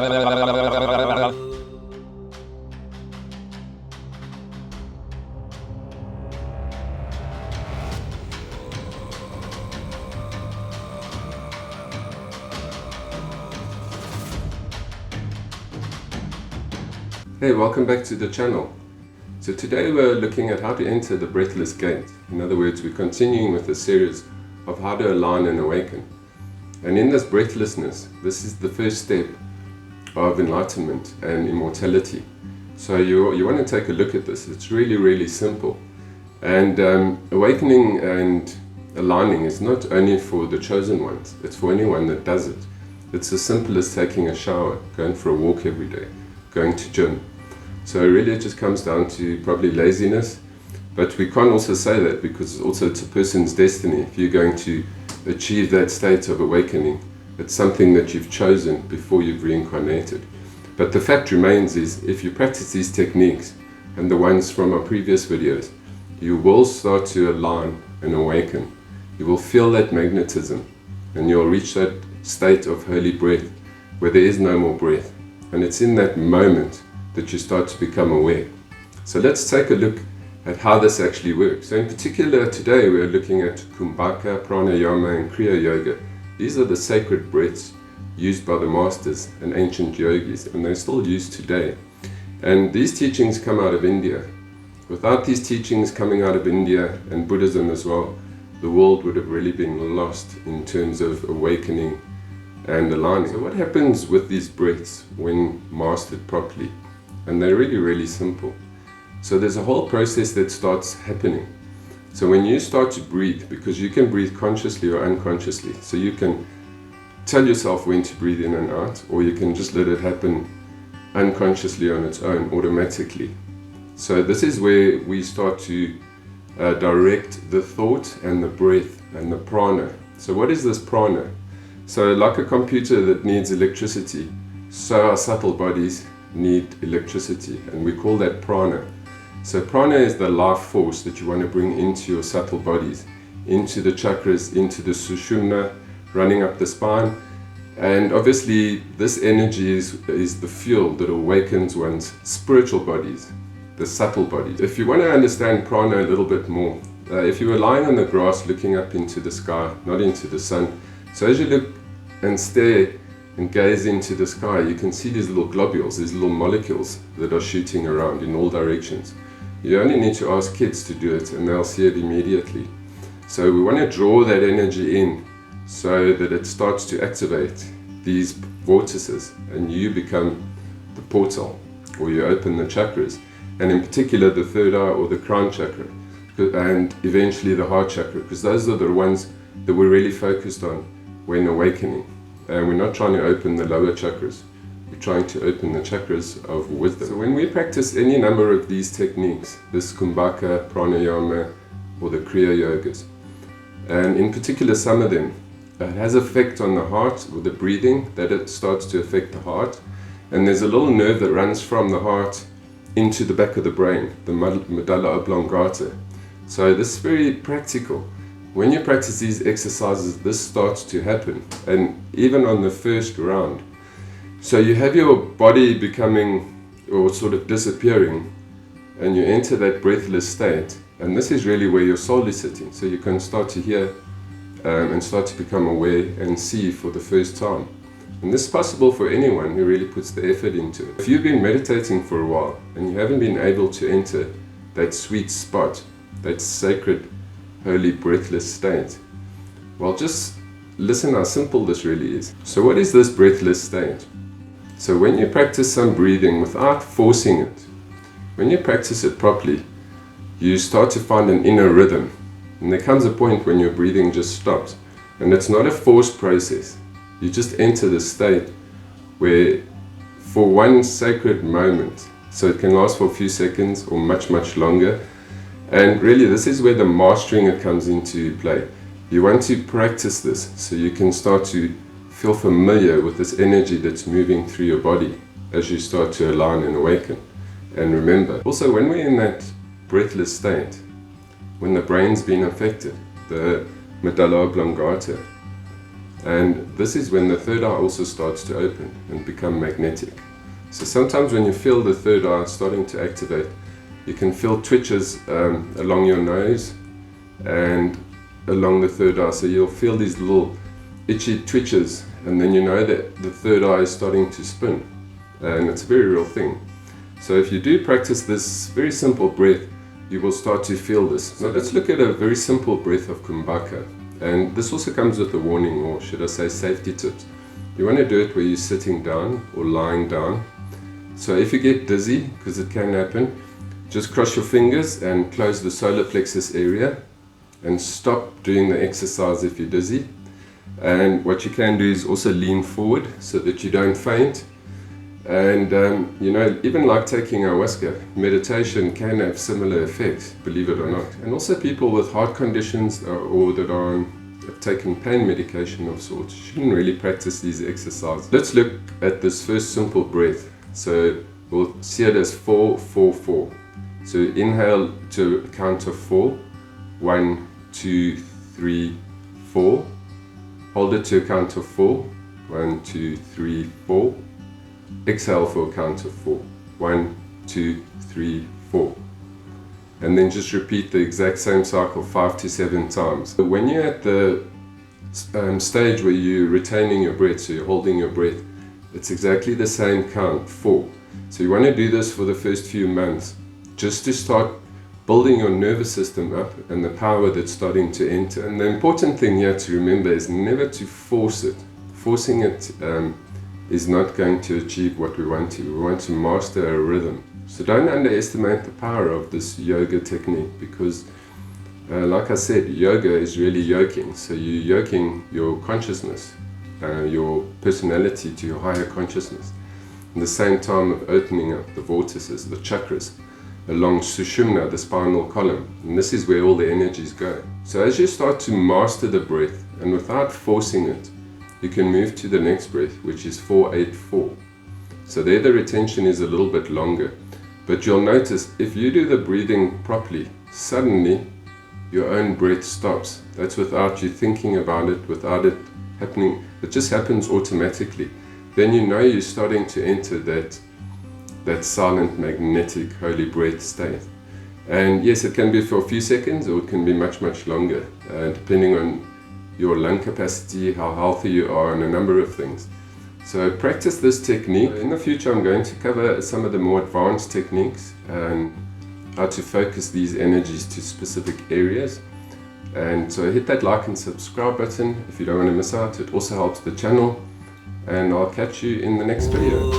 Hey, welcome back to the channel. So today we're looking at how to enter the breathless gate. In other words, we're continuing with a series of how to align and awaken. And in this breathlessness, this is the first step of enlightenment and immortality. So you want to take a look at this. It's really simple. And awakening and aligning is not only for the chosen ones, it's for anyone that does it. It's as simple as taking a shower, going for a walk every day, going to gym. So really it just comes down to probably laziness, but we can't also say that because also it's a person's destiny. If you're going to achieve that state of awakening, it's something that you've chosen before you've reincarnated. But the fact remains is if you practice these techniques and the ones from our previous videos, you will start to align and awaken. You will feel that magnetism and you'll reach that state of holy breath where there is no more breath. And it's in that moment that you start to become aware. So let's take a look at how this actually works. So in particular today we're looking at Kumbhaka, Pranayama and Kriya Yoga. These are the sacred breaths used by the masters and ancient yogis, and they're still used today. And these teachings come out of India. Without these teachings coming out of India and Buddhism as well, the world would have really been lost in terms of awakening and aligning. So what happens with these breaths when mastered properly? And they're really simple. So there's a whole process that starts happening. So when you start to breathe, because you can breathe consciously or unconsciously, so you can tell yourself when to breathe in and out, or you can just let it happen unconsciously on its own, automatically. So this is where we start to direct the thought and the breath and the prana. So what is this prana? So like a computer that needs electricity, so our subtle bodies need electricity, and we call that prana. So prana is the life force that you want to bring into your subtle bodies, into the chakras, into the śūnya, running up the spine. And obviously this energy is the fuel that awakens one's spiritual bodies, the subtle bodies. If you want to understand prana a little bit more, if you were lying on the grass looking up into the sky, not into the sun, so as you look and stare and gaze into the sky, you can see these little globules, these little molecules that are shooting around in all directions. You only need to ask kids to do it and they'll see it immediately. So we want to draw that energy in so that it starts to activate these vortices and you become the portal, or you open the chakras, and in particular the third eye or the crown chakra, and eventually the heart chakra, because those are the ones that we're really focused on when awakening. And we're not trying to open the lower chakras, we're trying to open the chakras of wisdom. So when we practice any number of these techniques, this Kumbhaka, Pranayama or the Kriya Yogas, and in particular some of them, it has effect on the heart or the breathing, that it starts to affect the heart. And there's a little nerve that runs from the heart into the back of the brain, the Medulla Oblongata. So this is very practical. When you practice these exercises, this starts to happen, and even on the first round. So you have your body becoming, or sort of disappearing, and you enter that breathless state, and this is really where your soul is sitting. So you can start to hear and start to become aware and see for the first time. And this is possible for anyone who really puts the effort into it. If you've been meditating for a while, and you haven't been able to enter that sweet spot, that sacred holy breathless state, well, just listen how simple this really is. So what is this breathless state? So when you practice some breathing without forcing it, when you practice it properly, you start to find an inner rhythm, and there comes a point when your breathing just stops, and it's not a forced process. You just enter the state where for one sacred moment, so it can last for a few seconds or much longer. And really this is where the mastering it comes into play. You want to practice this so you can start to feel familiar with this energy that's moving through your body as you start to align and awaken. And remember, also when we're in that breathless state, when the brain's been affected, the Medulla Oblongata, And this is when the third eye also starts to open and become magnetic. So sometimes when you feel the third eye starting to activate, you can feel twitches along your nose and along the third eye. So you'll feel these little itchy twitches, and then you know that the third eye is starting to spin. And it's a very real thing. So if you do practice this very simple breath, you will start to feel this. Now let's look at a very simple breath of Kumbhaka. And this also comes with a warning, or should I say safety tips. You want to do it where you're sitting down or lying down. So if you get dizzy, because it can happen, just cross your fingers and close the solar plexus area and stop doing the exercise if you're dizzy. And what you can do is also lean forward so that you don't faint. And you know, even like taking ayahuasca, meditation can have similar effects, believe it or not. And also people with heart conditions or that are have taken pain medication of sorts shouldn't really practice these exercises. Let's look at this first simple breath. So we'll see it as 4, 4, 4. So inhale to a count of 4. 1, 2, 3, 4. Hold it to a count of 4. 1, 2, 3, 4. Exhale for a count of 4. 1, 2, 3, 4. And then just repeat the exact same cycle 5 to 7 times. When you're at the stage where you're retaining your breath, so you're holding your breath, it's exactly the same count, 4. So you want to do this for the first few months, just to start building your nervous system up and the power that's starting to enter. And the important thing here to remember is never to force it. Forcing it is not going to achieve what we want to. We want to master a rhythm. So don't underestimate the power of this yoga technique, because like I said, yoga is really yoking. So you're yoking your consciousness, your personality to your higher consciousness. At the same time of opening up the vortices, the chakras, along sushumna, the spinal column. And this is where all the energies go. So as you start to master the breath, and without forcing it, you can move to the next breath, which is 4, 8, 4. So there the retention is a little bit longer. But you'll notice if you do the breathing properly, suddenly your own breath stops. That's without you thinking about it, without it happening. It just happens automatically. Then you know you're starting to enter that silent, magnetic, holy breath state. And yes, it can be for a few seconds, or it can be much, much longer, depending on your lung capacity, how healthy you are, and a number of things. So practice this technique. In the future I'm going to cover some of the more advanced techniques and how to focus these energies to specific areas. And so hit that like and subscribe button if you don't want to miss out. It also helps the channel, and I'll catch you in the next video.